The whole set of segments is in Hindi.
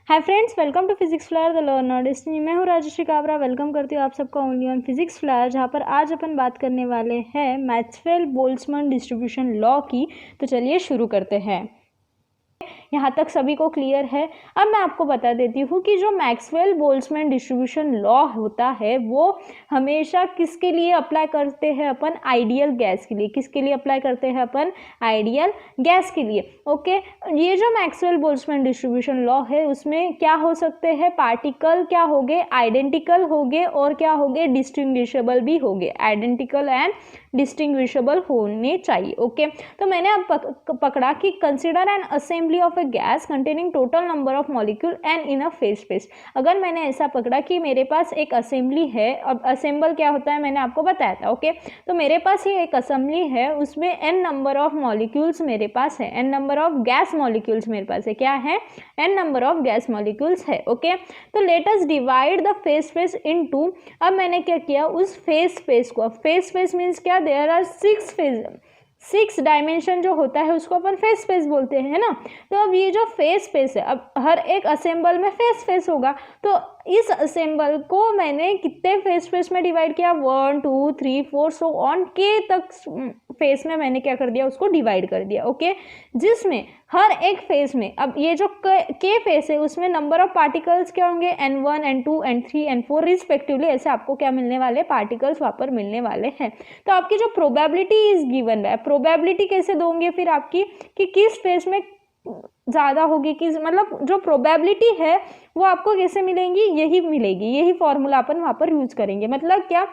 Hi friends, welcome to physics flyer the learner destiny. मैं हूँ राजश्री काबरा। वेलकम करती हूँ आप सबका ओनली ऑन फिजिक्स फ्लायर, जहाँ पर आज अपन बात करने वाले हैं मैक्सवेल बोल्ट्जमैन डिस्ट्रीब्यूशन लॉ की। तो चलिए शुरू करते हैं। यहाँ तक सभी को क्लियर है। अब मैं आपको बता देती हूँ कि जो मैक्सवेल बोल्ट्जमैन डिस्ट्रीब्यूशन लॉ होता है वो हमेशा किसके लिए अप्लाई करते हैं अपन? आइडियल गैस के लिए। किसके लिए अप्लाई करते हैं अपन? आइडियल गैस के लिए। ओके, ये जो मैक्सवेल बोल्ट्जमैन डिस्ट्रीब्यूशन लॉ है उसमें क्या हो सकते हैं? पार्टिकल क्या हो गए? आइडेंटिकल हो गए, और क्या हो गए? डिस्टिंग्विशेबल भी हो गए। आइडेंटिकल एंड डिस्टिंग्विशेबल होने चाहिए। ओके, तो मैंने अब पकड़ा कि consider N assembly of A gas containing total number of molecule and in a phase space. अगर मैंने ऐसा पकड़ा कि मेरे पास एक असेंबली है, अब असेंबल क्या होता है मैंने आपको बताया था। ओके, तो मेरे पास ये एक असेंबली है, उसमें एन नंबर ऑफ मॉलिक्यूल्स मेरे पास है, N number of gas molecules मेरे पास है। क्या है? N number of gas molecules है। ओके, तो let us divide the phase space into. अब मैंने क्या किया, उस फेज स्पेस को, फेज स्पेस मीन्स क्या? देयर आर 6 फेज, 6 डायमेंशन जो होता है उसको अपन फेज स्पेस बोलते हैं, है ना। तो अब ये जो फेज स्पेस है, अब हर एक असेंबल में फेज स्पेस होगा, तो इस असेंबल को मैंने कितने फेज स्पेस में डिवाइड किया? 1 2 3 4 सो ऑन के तक फेस में मैंने क्या कर दिया? उसको डिवाइड कर दिया। ओके, जिसमें हर एक फेज में, अब ये जो के फेस है उसमें नंबर ऑफ पार्टिकल्स क्या होंगे? n1 n2 n3 n4 respectively. ऐसे आपको क्या मिलने वाले? पार्टिकल्स वहाँ पर मिलने वाले हैं। तो आपकी जो प्रोबेबिलिटी इज गिवन है, प्रोबेबिलिटी कैसे दोगे फिर आपकी कि किस फेज में ज़्यादा होगी, किस, मतलब जो प्रोबेबिलिटी है वो आपको कैसे मिलेंगी? यही मिलेगी, यही फॉर्मूला अपन वहाँ पर यूज करेंगे। मतलब क्या?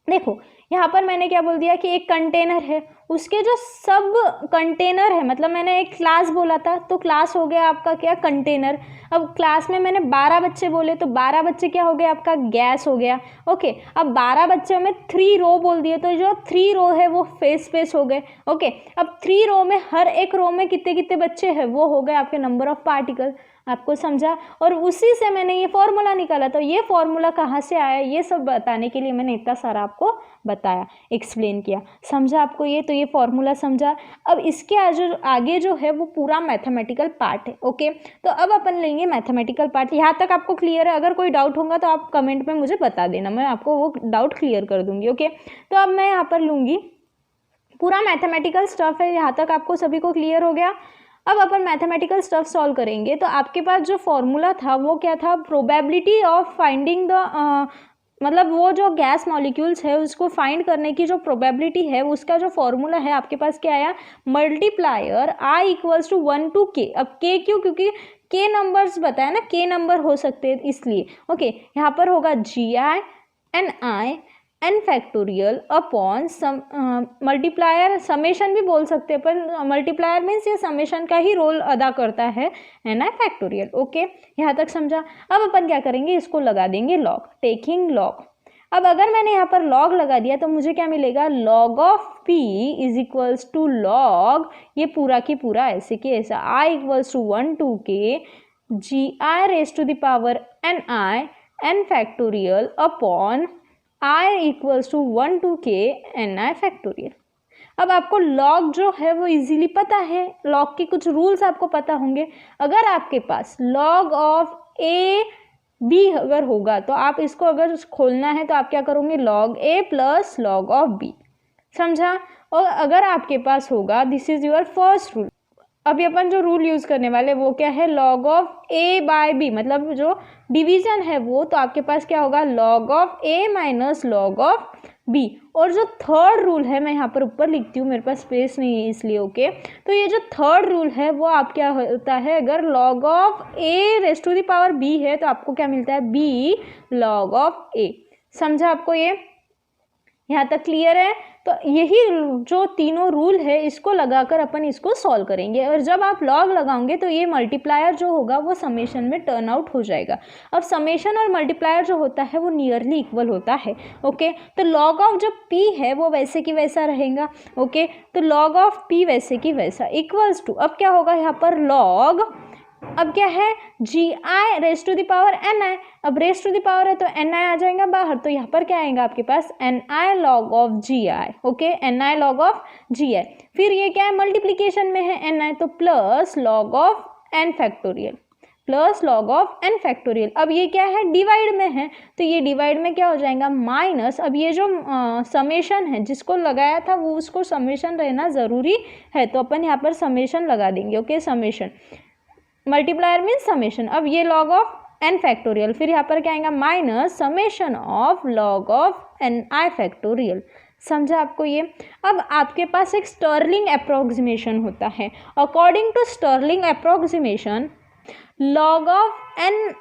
देखो यहाँ पर मैंने क्या बोल दिया कि एक कंटेनर है, उसके जो सब कंटेनर है, मतलब मैंने एक क्लास बोला था, तो क्लास हो गया आपका क्या? कंटेनर। अब क्लास में मैंने 12 बच्चे बोले, तो 12 बच्चे क्या हो गया? आपका गैस हो गया। ओके, अब 12 बच्चों में 3 रो बोल दिए, तो जो 3 रो है वो फेज स्पेस हो गए। ओके, अब 3 रो में हर एक रो में कितने कितने बच्चे हैं? वो हो गए आपके नंबर ऑफ पार्टिकल। आपको समझा? और उसी से मैंने ये फॉर्मूला निकाला। तो ये फॉर्मूला कहाँ से आया, ये सब बताने के लिए मैंने इतना सारा आपको बताया, एक्सप्लेन किया। समझा आपको ये? तो ये फॉर्मूला समझा। अब इसके आगे जो है वो पूरा मैथमेटिकल पार्ट है। ओके, तो अब अपन लेंगे मैथमेटिकल पार्ट। यहाँ तक आपको क्लियर है? अगर कोई डाउट होगा तो आप कमेंट में मुझे बता देना, मैं आपको वो डाउट क्लियर कर दूंगी। ओके, तो अब मैं यहाँ पर लूँगी पूरा मैथमेटिकल स्टफ है। यहाँ तक आपको सभी को क्लियर हो गया? अब अपन मैथमेटिकल स्टफ सॉल्व करेंगे। तो आपके पास जो फॉर्मूला था वो क्या था? प्रोबेबिलिटी ऑफ फाइंडिंग द, मतलब वो जो गैस मॉलिक्यूल्स है उसको फाइंड करने की जो प्रोबेबिलिटी है उसका जो फॉर्मूला है आपके पास क्या आया? Multiplier I equals to 1 to k। अब k क्यों? क्योंकि k नंबर्स बताया ना, k नंबर हो सकते हैं इसलिए। ओके, यहाँ पर होगा GI NI n factorial upon sum, multiplier summation भी बोल सकते हैं, पर मल्टीप्लायर मीन्स ये समेशन का ही रोल अदा करता है, n फैक्टोरियल। ओके, यहाँ तक समझा? अब अपन क्या करेंगे? इसको लगा देंगे लॉग, टेकिंग लॉग। अब अगर मैंने यहाँ पर लॉग लगा दिया तो मुझे क्या मिलेगा? Log of p is equals to log, ये पूरा की पूरा ऐसे कि ऐसा, I equals to 1 to k GI raise to the power NI n factorial upon I equals to 1 to k NI factorial. अब आपको लॉग जो है वो इजीली पता है, लॉग के कुछ रूल्स आपको पता होंगे। अगर आपके पास लॉग ऑफ a b अगर होगा तो आप इसको अगर खोलना है तो आप क्या करोगे? Log a plus log of b। समझा? और अगर आपके पास होगा, this is your first rule. अभी अपन जो रूल यूज करने वाले वो क्या है? Log of a by b, मतलब जो डिवीजन है वो, तो आपके पास क्या होगा? Log of a minus log of b। और जो थर्ड रूल है, मैं यहाँ पर ऊपर लिखती हूँ, मेरे पास स्पेस नहीं है इसलिए। ओके, तो ये जो थर्ड रूल है वो आप क्या होता है? अगर log of a raise to the power b है तो आपको क्या मिलता है? b log of a। समझा आपको ये? यहाँ तक क्लियर है? तो यही जो तीनों रूल है इसको लगाकर अपन इसको सॉल्व करेंगे, और जब आप लॉग लगाओगे तो ये मल्टीप्लायर जो होगा वो समेशन में टर्न आउट हो जाएगा। अब समेशन और मल्टीप्लायर जो होता है वो नियरली इक्वल होता है। ओके, तो लॉग ऑफ जो p है वो वैसे की वैसा रहेगा। ओके, तो लॉग ऑफ p वैसे की वैसा इक्वल्स टू, अब क्या होगा यहाँ पर? लॉग, अब क्या है? GI raise to the power NI। अब रेज टू द पावर है तो NI आ जाएगा बाहर, तो यहाँ पर क्या आएगा आपके पास? NI log of GI। Okay, NI log of GI। फिर ये क्या है? मल्टीप्लीकेशन में है NI, तो plus log of n factorial. Plus log of n factorial. अब ये क्या है, डिवाइड में है, तो ये डिवाइड में क्या हो जाएगा, माइनस, अब ये जो समेशन है जिसको लगाया था वो उसको समेशन रहना ज़रूरी है, तो अपन यहाँ पर समेशन लगा देंगे। Okay, summation, multiplier means summation. अब ये लॉग ऑफ n फैक्टोरियल, फिर यहाँ पर क्या आएगा, minus summation of log of ni factorial. समझा आपको ये। अब आपके पास एक स्टर्लिंग अप्रोक्सीमेशन होता है। According to Stirling approximation, log of n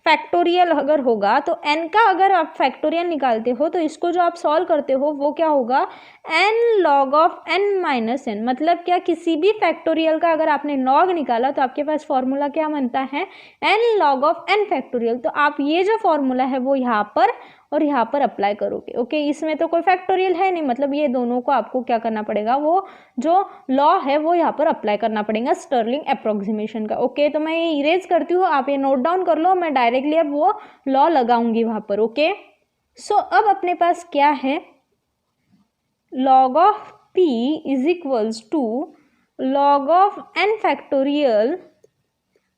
factorial अगर होगा तो n का अगर आप फैक्टोरियल निकालते हो तो इसको जो आप सॉल्व करते हो वो क्या होगा, n log of n minus n। मतलब क्या, किसी भी फैक्टोरियल का अगर आपने लॉग निकाला तो आपके पास फॉर्मूला क्या बनता है, n log of n factorial. तो आप ये जो फॉर्मूला है वो यहाँ पर और यहाँ पर अप्लाई करोगे। ओके, इसमें तो कोई फैक्टोरियल है नहीं, मतलब ये दोनों को आपको क्या करना पड़ेगा, वो जो लॉ है वो यहाँ पर अप्लाई करना पड़ेगा स्टर्लिंग अप्रोक्सीमेशन का। ओके, तो मैं ये इरेज करती हूँ, आप ये नोट डाउन कर लो, मैं डायरेक्टली अब वो लॉ लगाऊंगी वहाँ पर। ओके, सो अब अपने पास क्या है, log of p is equals to log of n factorial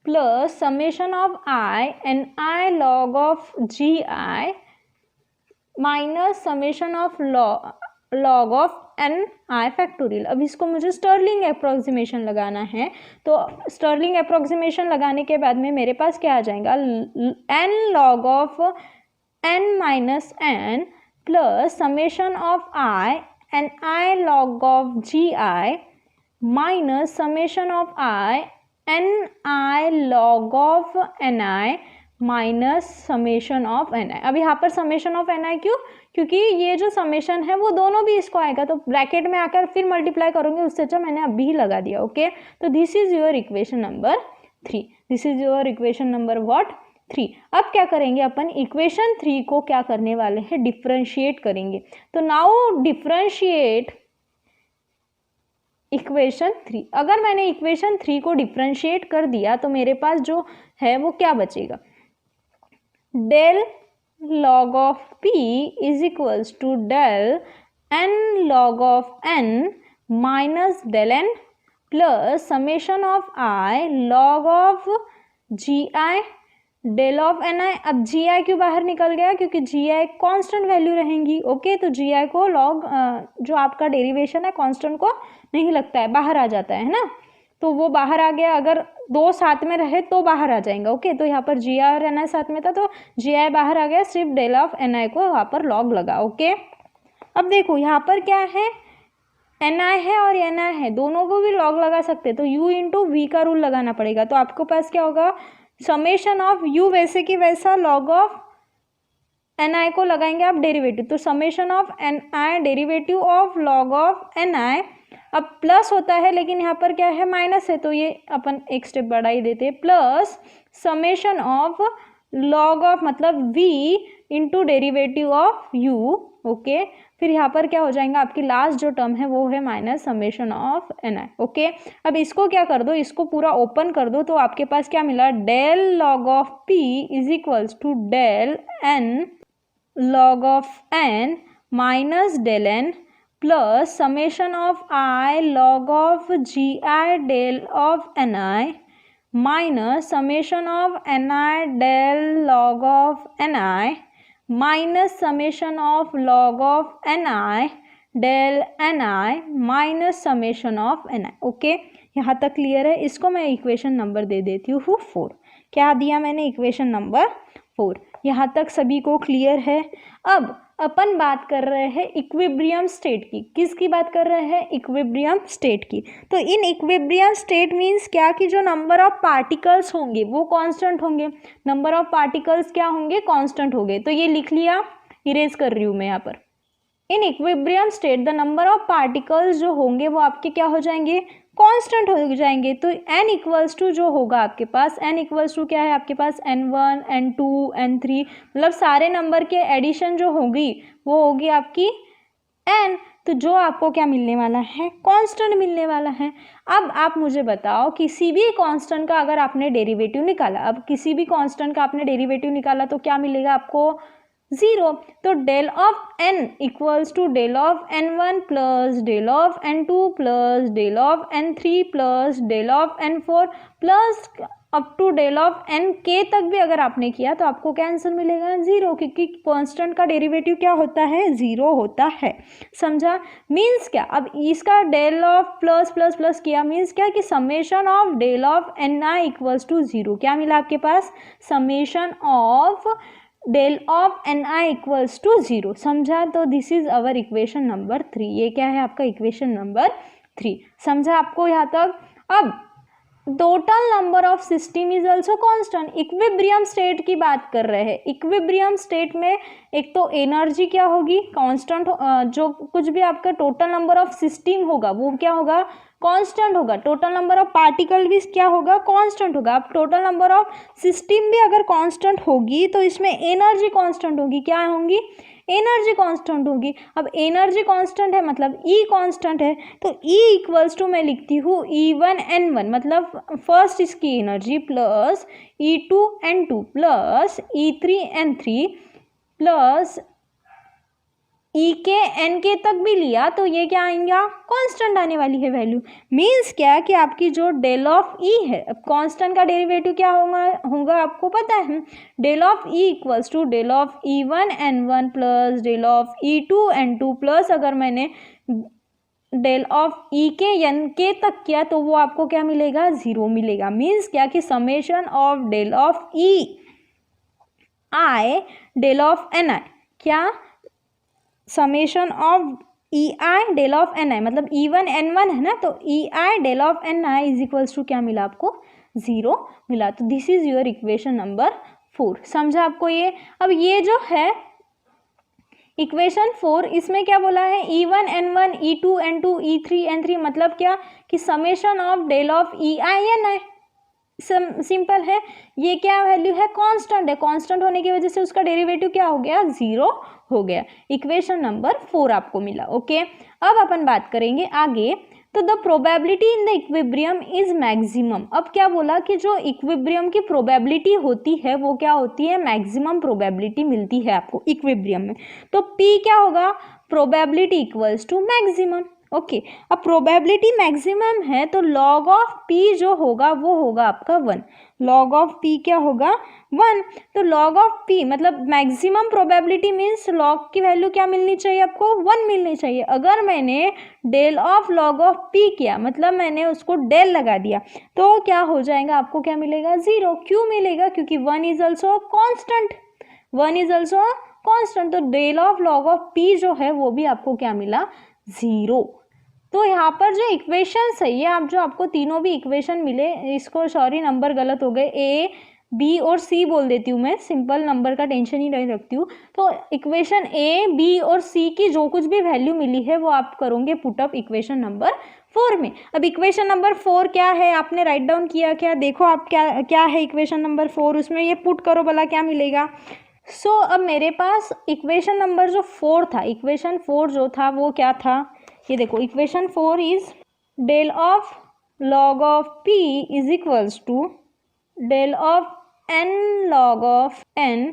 plus summation of i and i log of gi minus summation of log of N I factorial. अब इसको मुझे स्टर्लिंग अप्रोक्सीमेशन लगाना है, तो स्टर्लिंग अप्रोक्सीमेशन लगाने के बाद में मेरे पास क्या आ जाएगा, N log of N minus N plus summation of I and I log of G I minus summation of I N I log of N I minus summation of N I. अब यहाँ पर समेशन ऑफ एन आई क्यों, क्योंकि ये जो समेशन है वो दोनों भी इसको आएगा, तो ब्रैकेट में आकर फिर मल्टीप्लाई करूँगी, उससे अच्छा मैंने अभी ही लगा दिया। ओके, तो this is your equation number 3, this is your equation number what 3। अब क्या करेंगे अपन, इक्वेशन 3 को क्या करने वाले हैं, डिफ्रेंशिएट करेंगे। तो नाउ डिफ्रेंशिएट इक्वेशन 3। अगर मैंने इक्वेशन 3 को डिफ्रेंशिएट कर दिया तो मेरे पास जो है वो क्या बचेगा, del log of p is equals to del n log of n minus del n plus summation of I log of gi del of ni। अब gi क्यों बाहर निकल गया, क्योंकि gi कांस्टेंट वैल्यू रहेंगी। ओके, तो gi को log जो आपका डेरिवेशन है कांस्टेंट को नहीं लगता है, बाहर आ जाता है ना, तो वो बाहर आ गया। अगर दो साथ में रहे तो बाहर आ जाएंगे। ओके, तो यहाँ पर जी आई और एन आई साथ में था तो जी आई बाहर आ गया, सिर्फ डेल ऑफ एन आई को यहाँ पर लॉग लगा। ओके, अब देखो यहाँ पर क्या है, एन आई है और एन आई है, दोनों को भी लॉग लगा सकते हैं, तो यू इंटू वी का रूल लगाना पड़ेगा। तो आपके पास क्या होगा, समेशन ऑफ यू वैसे कि वैसा लॉग ऑफ एन आई को लगाएंगे आप डेरिवेटिव, तो summation of N I derivative of log of N I. अब प्लस होता है लेकिन यहाँ पर क्या है, माइनस है, तो ये अपन एक स्टेप बढ़ा ही देते हैं, plus summation of log of मतलब v into derivative of u। Okay, फिर यहाँ पर क्या हो जाएगा, आपकी लास्ट जो टर्म है वो है minus summation of N I. Okay, अब इसको क्या कर दो, इसको पूरा ओपन कर दो, तो आपके पास क्या मिला, del log of p is equals to del n log of n minus del n plus summation of i log of gi del of ni minus summation of ni del log of ni minus summation of log of ni del ni minus summation of ni। Okay, यहाँ तक क्लियर है। इसको मैं इक्वेशन नंबर दे देती हूँ 4। क्या दिया मैंने, इक्वेशन नंबर 4। यहाँ तक सभी को क्लियर है। अब अपन बात कर रहे हैं इक्विब्रियम स्टेट की। किसकी बात कर रहे हैं, इक्विब्रियम स्टेट की। तो इन इक्विब्रियम स्टेट मीन्स क्या, कि जो नंबर ऑफ पार्टिकल्स होंगे वो कांस्टेंट होंगे। नंबर ऑफ पार्टिकल्स क्या होंगे, कांस्टेंट होंगे। तो ये लिख लिया, इरेज कर रही हूँ मैं यहाँ पर। In equilibrium state the number of particles जो होंगे वो आपके क्या हो जाएंगे, कांस्टेंट हो जाएंगे। तो n इक्वल्स टू जो होगा आपके पास, n इक्वल्स टू क्या है आपके पास, n1 n2 n3, मतलब सारे नंबर के एडिशन जो होगी वो होगी आपकी n। तो जो आपको क्या मिलने वाला है, कांस्टेंट मिलने वाला है। अब आप मुझे बताओ, किसी भी कांस्टेंट का अगर आपने डेरिवेटिव निकाला, अब किसी भी कांस्टेंट का आपने डेरिवेटिव निकाला तो क्या मिलेगा आपको, 0। तो del of n equals to del of n1 plus del of n2 plus del of n3 plus del of n4 plus up to del of N के तक भी अगर आपने किया तो आपको क्या आंसर मिलेगा 0, क्योंकि कांस्टेंट का डेरिवेटिव क्या होता है 0 होता है। समझा? मीन्स क्या, अब इसका del of plus plus plus किया मीन्स क्या कि summation of del of N I equals to 0। क्या मिला आपके पास? Summation of del of N I equals to 0। समझा? तो this is our equation number 3। ये क्या है आपका इक्वेशन नंबर 3। समझा आपको यहाँ तक? अब total number of system is also constant. Equilibrium state की बात कर रहे हैं। इक्विब्रियम स्टेट में एक तो एनर्जी क्या होगी कांस्टेंट, जो कुछ भी आपका टोटल नंबर ऑफ सिस्टम होगा वो क्या होगा कांस्टेंट होगा। टोटल नंबर ऑफ पार्टिकल भी क्या होगा कांस्टेंट होगा। अब टोटल नंबर ऑफ सिस्टम भी अगर कांस्टेंट होगी तो इसमें एनर्जी कांस्टेंट होगी। क्या होंगी? एनर्जी कांस्टेंट होगी। अब एनर्जी कांस्टेंट है मतलब ई कांस्टेंट है, तो ई इक्वल्स टू मैं लिखती हूँ E1N1 मतलब फर्स्ट इसकी energy plus E2N2 plus E3N3 plus E के एन के तक भी लिया तो ये क्या आएंगे कांस्टेंट आने वाली है वैल्यू। मीन्स क्या कि आपकी जो डेल ऑफ ई है, अब कांस्टेंट का डेरिवेटिव क्या होगा आपको पता है, del of E equals to del of E1N1 plus del of E2N2 plus अगर मैंने डेल ऑफ ई के एन के तक किया तो वो आपको क्या मिलेगा 0 मिलेगा। मीन्स क्या कि summation of del of E I del of N I, क्या summation of E I del of N I मतलब E1N1 है ना, तो E I del of N I is equals to क्या मिला आपको 0 मिला। तो this is your equation number 4। समझा आपको ये? अब ये जो है इक्वेशन 4 इसमें क्या बोला है E1N1 E2N2 E3N3 मतलब क्या कि summation of del of E I N I. Simple है, ये क्या वैल्यू है कांस्टेंट है, कांस्टेंट होने की वजह से उसका डेरिवेटिव क्या हो गया 0 हो गया। इक्वेशन नंबर 4 आपको मिला। ओके, अब अपन बात करेंगे आगे। तो the probability in the equilibrium is maximum. अब क्या बोला कि जो इक्विब्रियम की प्रोबेबिलिटी होती है वो क्या होती है मैक्सिमम प्रोबेबिलिटी मिलती है आपको इक्विब्रियम में। तो P क्या होगा probability equals to maximum. Okay, अब प्रोबेबिलिटी मैक्सिमम है तो लॉग ऑफ पी जो होगा वो होगा आपका 1। लॉग ऑफ पी क्या होगा 1। तो लॉग ऑफ पी मतलब मैक्सिमम प्रोबेबिलिटी मीन्स लॉग की वैल्यू क्या मिलनी चाहिए आपको 1 मिलनी चाहिए। अगर मैंने del of log of P किया मतलब मैंने उसको डेल लगा दिया तो क्या हो जाएगा आपको क्या मिलेगा 0। क्यों मिलेगा? क्योंकि 1 is also constant, 1 is also constant. तो del of log of P जो है वो भी आपको क्या मिला 0। तो यहाँ पर जो इक्वेशन सही है, आप जो आपको तीनों भी इक्वेशन मिले, इसको सॉरी नंबर गलत हो गए, ए बी और सी बोल देती हूँ मैं, सिंपल नंबर का टेंशन ही नहीं रखती हूँ। तो इक्वेशन ए बी और सी की जो कुछ भी वैल्यू मिली है वो आप करोगे पुटअप इक्वेशन नंबर 4 में। अब इक्वेशन नंबर 4 क्या है आपने राइट डाउन किया क्या? देखो आप क्या क्या है इक्वेशन नंबर 4, उसमें ये पुट करो भला क्या मिलेगा। सो अब मेरे पास इक्वेशन नंबर जो 4 था, इक्वेशन 4 जो था वो क्या था, ये देखो equation 4 is del of log of P is equals to del of N log of N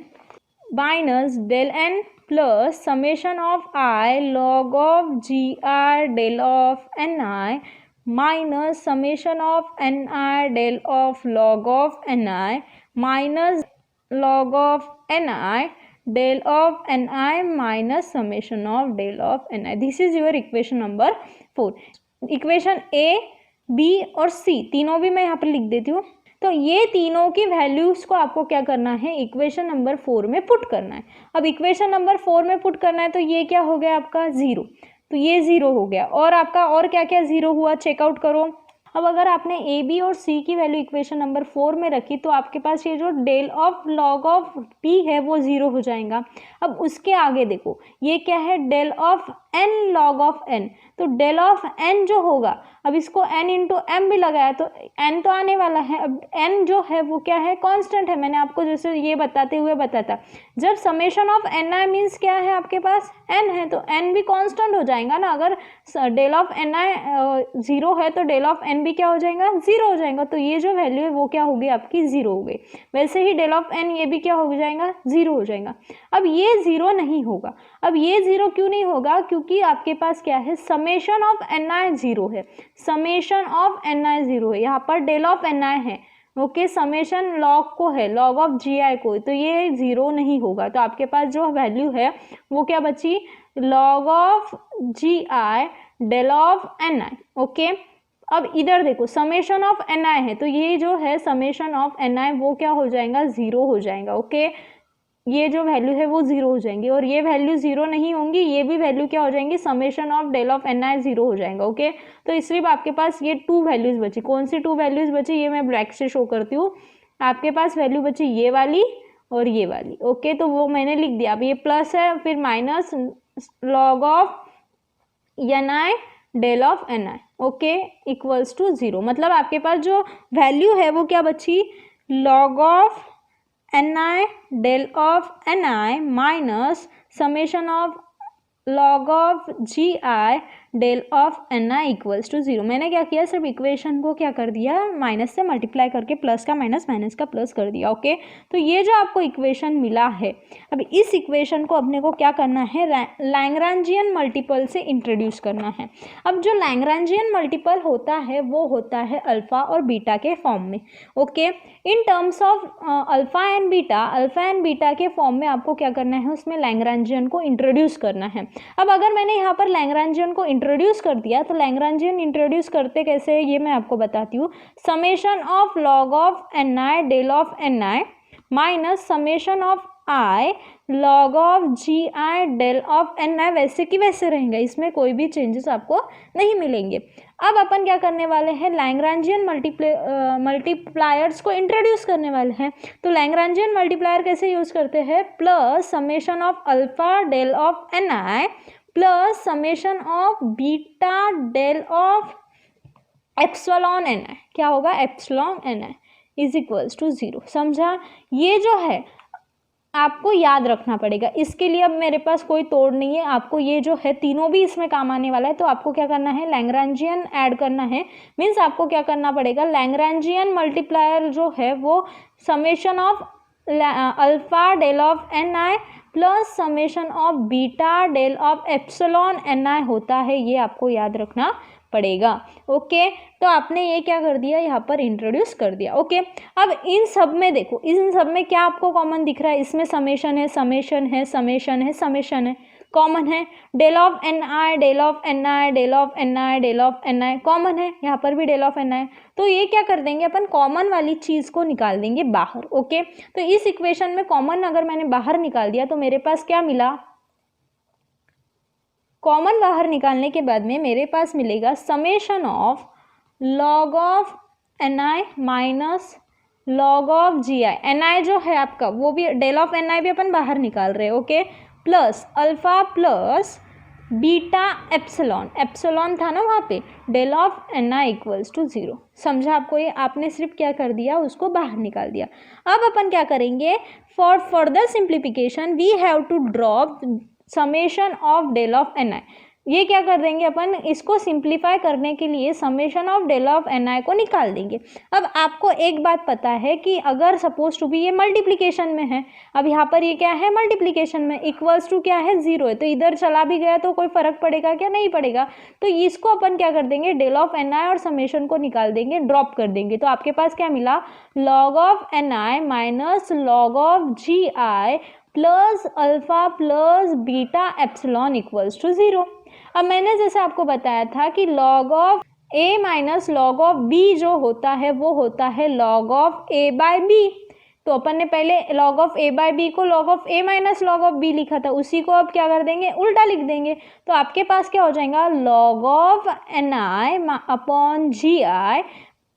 minus del N plus summation of I log of G R del of N I minus summation of N I del of log of N I minus log of ni del of ni minus summation of del of ni. This is your equation number 4. Equation A, B और C तीनों भी मैं यहाँ पर लिख देती हूँ। तो ये तीनों की वैल्यूज को आपको क्या करना है इक्वेशन नंबर 4 में पुट करना है। अब इक्वेशन नंबर 4 में पुट करना है तो ये क्या हो गया आपका 0, तो ये 0 हो गया। और आपका और क्या क्या 0 हुआ चेकआउट करो। अब अगर आपने ए बी और सी की वैल्यू इक्वेशन नंबर 4 में रखी तो आपके पास ये जो del of log of P है वो 0 हो जाएगा। अब उसके आगे देखो ये क्या है del of N log of N, तो डेल ऑफ एन जो होगा, अब इसको एन इंटू एम भी लगाया तो एन तो आने वाला है। अब एन जो है वो क्या है कांस्टेंट है, मैंने आपको जैसे ये बताते हुए बताता जब summation of N I means क्या है आपके पास एन है तो एन भी कांस्टेंट हो जाएगा ना। अगर डेल ऑफ एन आई 0 है तो डेल ऑफ एन भी क्या हो जाएगा 0 हो जाएगा। तो ये जो वैल्यू है वो क्या होगी आपकी 0 हो गई। वैसे ही डेल ऑफ एन ये भी क्या हो जाएगा 0 हो जाएगा। अब ये 0 नहीं होगा। अब ये 0 क्यों नहीं होगा? क्योंकि आपके पास क्या है समेशन ऑफ एन आई 0 है, समेशन ऑफ एन आई 0 है। यहाँ पर डेल ऑफ एन आई है ओके, समेशन लॉग को है, लॉग ऑफ जी आई को, तो ये 0 नहीं होगा। तो आपके पास जो वैल्यू है वो क्या बची, log of G I del of N I. Okay, अब इधर देखो समेशन ऑफ एन आई है, तो ये जो है समेशन ऑफ एन आई वो क्या हो जाएगा, 0 हो जाएगा। ओके, ये जो वैल्यू है वो 0 हो जाएंगी, और ये वैल्यू 0 नहीं होंगी, ये भी वैल्यू क्या हो जाएंगी, summation of del of N I 0 हो जाएगा। ओके, तो सिर्फ आपके पास ये 2 वैल्यूज बची। कौन सी 2 वैल्यूज बची, ये मैं ब्लैक से शो करती हूँ। आपके पास वैल्यू बची ये वाली और ये वाली। ओके, तो वो मैंने लिख दिया। अब ये प्लस है, फिर minus log of N I del of N I, okay, equals to 0। मतलब आपके पास जो वैल्यू है वो क्या बची, log of N I del of N I minus summation of log of G I del of N I equals to 0। मैंने क्या किया, सिर्फ इक्वेशन को क्या कर दिया, माइनस से मल्टीप्लाई करके प्लस का माइनस, माइनस का प्लस कर दिया। ओके, तो ये जो आपको इक्वेशन मिला है, अब इस इक्वेशन को अपने को क्या करना है, लैग्रांजियन मल्टीपल से इंट्रोड्यूस करना है। अब जो लैग्रांजियन मल्टीपल होता है वो होता है अल्फ़ा और बीटा के फॉर्म में। Okay, in terms of alpha and beta के फॉर्म में आपको क्या करना है, उसमें लैग्रांजियन को इंट्रोड्यूस करना है। अब अगर मैंने यहाँ पर लैग्रांजियन को इंट्रोड्यूस कर दिया, तो लैग्रांजियन इंट्रोड्यूस करते कैसे है ये मैं आपको बताती हूँ। Summation of log of N I del of N I minus summation of I log of G I del of N I, वैसे कि वैसे रहेंगे, इसमें कोई भी चेंजेस आपको नहीं मिलेंगे। अब अपन क्या करने वाले हैं, लैग्रांजियन मल्टीप्लायर्स को इंट्रोड्यूस करने वाले हैं। तो लैग्रांजियन मल्टीप्लायर कैसे यूज करते हैं, plus summation of alpha del of N I plus summation of beta del of epsilon N I, क्या होगा, epsilon N I is equals to 0। समझा, ये जो है आपको याद रखना पड़ेगा। इसके लिए अब मेरे पास कोई तोड़ नहीं है, आपको ये जो है तीनों भी इसमें काम आने वाला है। तो आपको क्या करना है, लैग्रांजियन ऐड करना है, मीन्स आपको क्या करना पड़ेगा, लैग्रांजियन मल्टीप्लायर जो है वो summation of alpha del of N I plus summation of beta del of epsilon N I होता है, ये आपको याद रखना पड़ेगा। ओके, तो आपने ये क्या कर दिया, यहाँ पर इंट्रोड्यूस कर दिया। ओके, अब इन सब में देखो, इन सब में क्या आपको कॉमन दिख रहा है, इसमें समेशन है, समेशन है, समेशन है, समेशन है, कॉमन है। Del of N I del of N I del of N I del of N I common है, यहाँ पर भी डेल ऑफ एन आई। तो ये क्या कर देंगे अपन, कॉमन वाली चीज़ को निकाल देंगे बाहर। ओके, तो इस इक्वेशन में कॉमन अगर मैंने बाहर निकाल दिया तो मेरे पास क्या मिला, कॉमन बाहर निकालने के बाद में मेरे पास मिलेगा summation of log of N I minus log of G I. N I जो है आपका वो भी, डेल ऑफ एन आई भी अपन बाहर निकाल रहे हैं। Okay, plus alpha plus beta epsilon, epsilon था ना वहाँ पे, del of N I equals to 0। समझा आपको ये, आपने सिर्फ क्या कर दिया, उसको बाहर निकाल दिया। अब अपन क्या करेंगे, for further simplification we have to drop summation of del of N I. ये क्या कर देंगे अपन, इसको सिंप्लीफाई करने के लिए summation of del of N I को निकाल देंगे। अब आपको एक बात पता है कि अगर सपोज टू बी ये मल्टीप्लिकेशन में है, अब यहाँ पर ये क्या है, मल्टीप्लिकेशन में, इक्वल्स टू क्या है, 0 है, तो इधर चला भी गया तो कोई फर्क पड़ेगा क्या, नहीं पड़ेगा। तो इसको अपन क्या कर देंगे, डेल ऑफ एन आई और समेशन को निकाल देंगे, ड्रॉप कर देंगे। तो आपके पास क्या मिला, log of N I minus log of G I plus alpha plus beta epsilon equals to 0। अब मैंने जैसे आपको बताया था कि log of A minus log of B जो होता है वो होता है log of A by B. तो अपन ने पहले log of A by B को log of A minus log of B लिखा था, उसी को अब क्या कर देंगे, उल्टा लिख देंगे। तो आपके पास क्या हो जाएगा, log of N I upon G I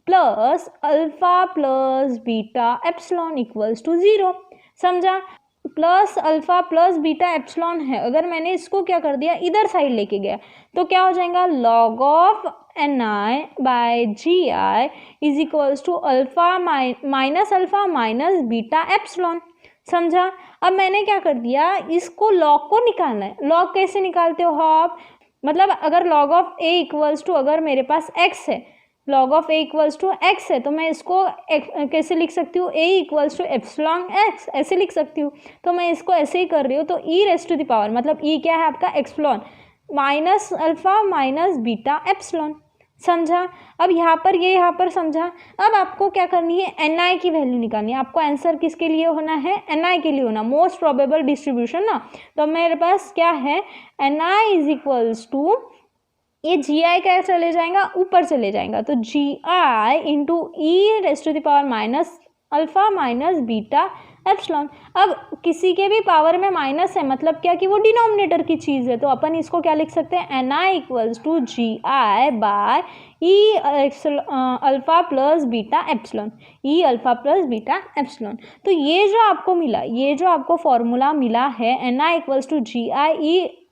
plus alpha plus beta epsilon equals to 0। समझा, plus alpha plus beta epsilon है, अगर मैंने इसको क्या कर दिया, इधर साइड लेके गया तो क्या हो जाएगा, log of N I by G I is equals to alpha minus alpha minus beta epsilon. समझा, अब मैंने क्या कर दिया, इसको लॉग को निकालना है। लॉग कैसे निकालते हो आप, मतलब अगर log of A equals to, अगर मेरे पास एक्स है, log of A equals to X है, तो मैं इसको कैसे लिख सकती हूँ, A equals to epsilon X, ऐसे लिख सकती हूँ। तो मैं इसको ऐसे ही कर रही हूँ, तो ई रेस टू द पावर, मतलब ई क्या है आपका, epsilon minus alpha minus beta epsilon. समझा। अब यहाँ पर समझा। अब आपको क्या करनी है, NI की वैल्यू निकालनी है। आपको आंसर किसके लिए होना है, NI के लिए होना, मोस्ट प्रोबेबल डिस्ट्रीब्यूशन ना। तो मेरे पास क्या है, NI इज इक्वल्स टू, ये GI क्या चले जाएगा, ऊपर चले जाएगा, तो GI into e⁻⁻α minus beta epsilon. अब किसी के भी पावर में माइनस है, मतलब क्या कि वो डिनोमिनेटर की चीज़ है, तो अपन इसको क्या लिख सकते हैं, NI equals to GI by e⁻α plus beta epsilon, e⁻α plus beta epsilon. तो ये जो आपको मिला, ये जो आपको फॉर्मूला मिला है, NI equals to GI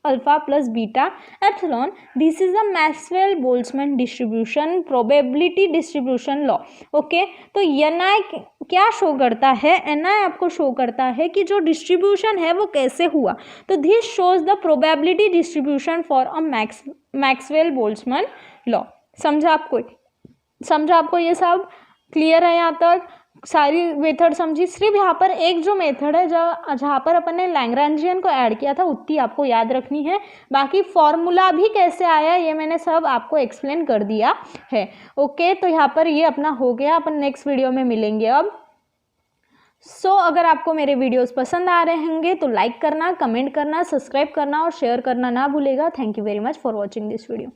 e⁻α plus beta epsilon, this is the Maxwell Boltzmann distribution probability distribution law. Okay, तो NI क्या शो करता है, NI आपको शो करता है कि जो डिस्ट्रीब्यूशन है वो कैसे हुआ। तो this shows the probability distribution for a Maxwell Boltzmann law. समझा आपको ये सब क्लियर है, यहाँ तक सारी मेथड समझी। सिर्फ यहाँ पर एक जो मेथड है जहाँ पर अपन ने लैग्रेंजियन को ऐड किया था, उतनी आपको याद रखनी है। बाकी फॉर्मूला भी कैसे आया ये मैंने सब आपको एक्सप्लेन कर दिया है। ओके, तो यहाँ पर ये अपना हो गया, अपन नेक्स्ट वीडियो में मिलेंगे अब। अगर आपको मेरे वीडियोस पसंद आ रहे होंगे तो लाइक करना, कमेंट करना, सब्सक्राइब करना और शेयर करना ना भूलेगा। Thank you very much for watching this video.